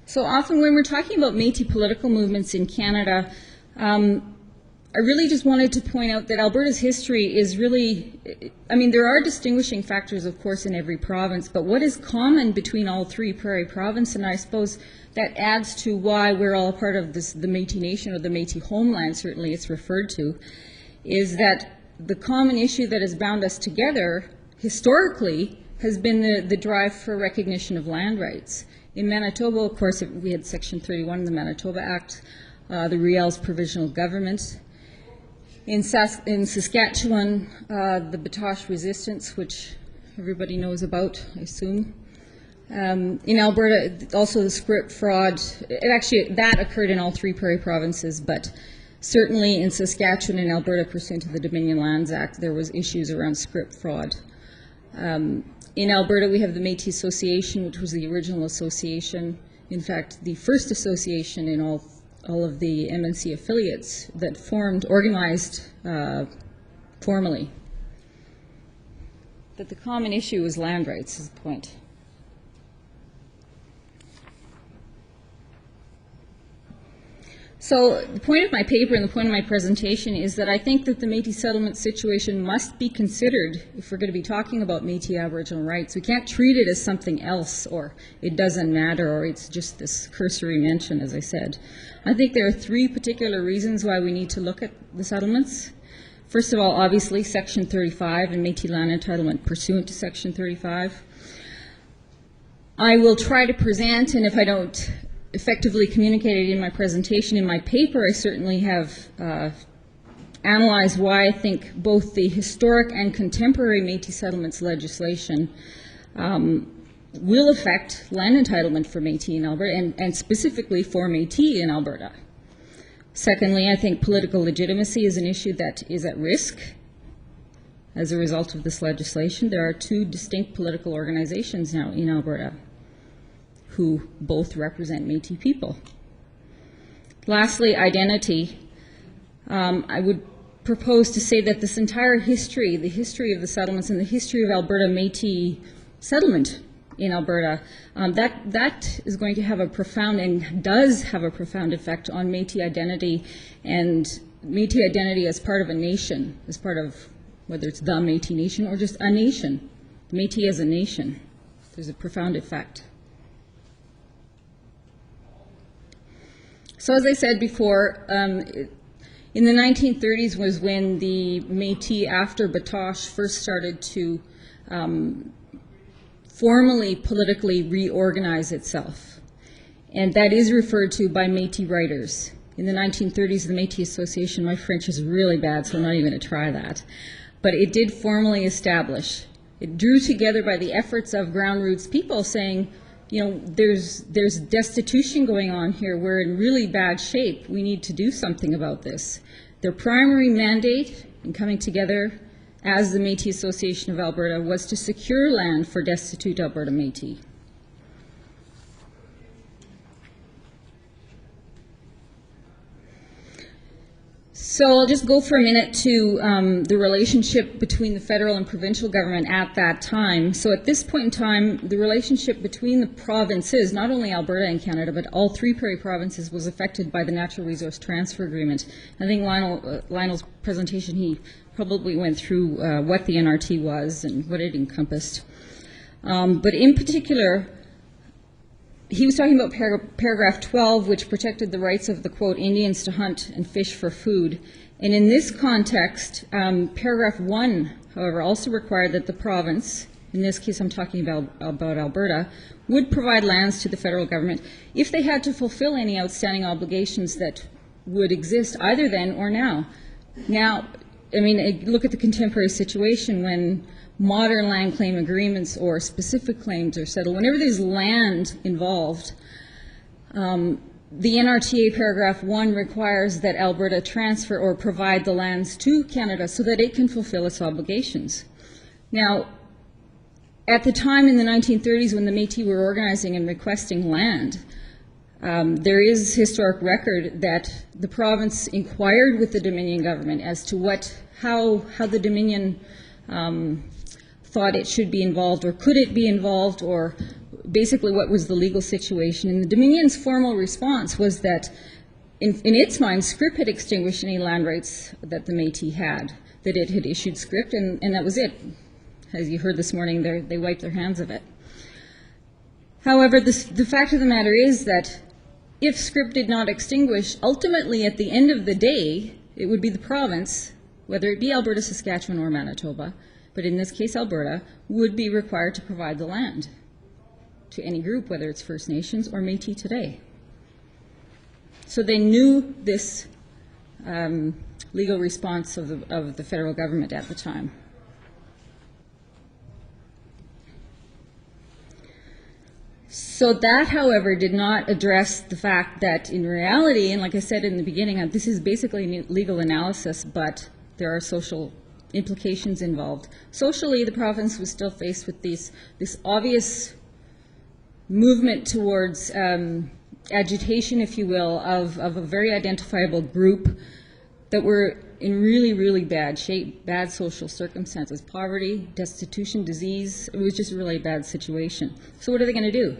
So often when we're talking about Métis political movements in Canada, I really just wanted to point out that Alberta's history is really, I mean, there are distinguishing factors, of course, in every province, but what is common between all three prairie provinces, and I suppose that adds to why we're all a part of this, the Métis Nation, or the Métis homeland, certainly it's referred to, is that the common issue that has bound us together historically has been the drive for recognition of land rights. In Manitoba, of course, we had Section 31 of the Manitoba Act, the Riel's provisional government. In Saskatchewan, the Batoche resistance, which everybody knows about, I assume. In Alberta, also the script fraud. That occurred in all three prairie provinces, but certainly in Saskatchewan and Alberta, pursuant to the Dominion Lands Act, there was issues around script fraud. In Alberta, we have the Métis Association, which was the original association. In fact, the first association in all of the MNC affiliates that organized formally. But the common issue is land rights, is the point. So the point of my paper and the point of my presentation is that I think that the Métis settlement situation must be considered if we're going to be talking about Métis Aboriginal rights. We can't treat it as something else, or it doesn't matter, or it's just this cursory mention, as I said. I think there are three particular reasons why we need to look at the settlements. First of all, obviously, Section 35 and Métis land entitlement pursuant to Section 35. I will try to present, and if I don't effectively communicated in my presentation, in my paper, I certainly have analyzed why I think both the historic and contemporary Métis settlements legislation will affect land entitlement for Métis in Alberta, and specifically for Métis in Alberta. Secondly, I think political legitimacy is an issue that is at risk as a result of this legislation. There are two distinct political organizations now in Alberta who both represent Métis people. Lastly, identity. I would propose to say that this entire history, the history of the settlements and the history of Alberta Métis settlement in Alberta, that is going to have a profound, and does have a profound effect on Métis identity, and Métis identity as part of a nation, as part of whether it's the Métis Nation or just a nation. Métis as a nation. There's a profound effect. So as I said before, in the 1930s was when the Métis, after Batoche, first started to formally politically reorganize itself. And that is referred to by Métis writers. In the 1930s, the Métis Association, my French is really bad, so I'm not even going to try that. But it did formally establish. It drew together by the efforts of ground roots people saying, you know, there's destitution going on here. We're in really bad shape. We need to do something about this. Their primary mandate in coming together as the Métis Association of Alberta was to secure land for destitute Alberta Métis. So I'll just go for a minute to the relationship between the federal and provincial government at that time. So at this point in time, the relationship between the provinces, not only Alberta and Canada, but all three prairie provinces, was affected by the Natural Resource Transfer Agreement. I think Lionel's presentation, he probably went through what the NRT was and what it encompassed. But in particular, he was talking about paragraph 12, which protected the rights of the, quote, Indians to hunt and fish for food. And in this context, paragraph 1, however, also required that the province, in this case I'm talking about Alberta, would provide lands to the federal government if they had to fulfill any outstanding obligations that would exist either then or now. Now, I mean, look at the contemporary situation when modern land claim agreements or specific claims are settled. Whenever there's land involved, the NRTA paragraph 1 requires that Alberta transfer or provide the lands to Canada so that it can fulfill its obligations. Now, at the time in the 1930s when the Métis were organizing and requesting land, there is historic record that the province inquired with the Dominion government as to how the Dominion thought it should be involved, or could it be involved, or basically what was the legal situation. And the Dominion's formal response was that in its mind, scrip had extinguished any land rights that the Métis had, that it had issued scrip, and that was it. As you heard this morning, they wiped their hands of it. However, the fact of the matter is that if scrip did not extinguish, ultimately at the end of the day, it would be the province, whether it be Alberta, Saskatchewan, or Manitoba, but in this case Alberta, would be required to provide the land to any group, whether it's First Nations or Métis today. So they knew this legal response of the federal government at the time. So that, however, did not address the fact that in reality, and like I said in the beginning, this is basically legal analysis, but there are social implications involved. Socially, the province was still faced with this obvious movement towards agitation, if you will, of a very identifiable group that were in really, really bad shape, bad social circumstances, poverty, destitution, disease. It was just a really bad situation. So what are they going to do?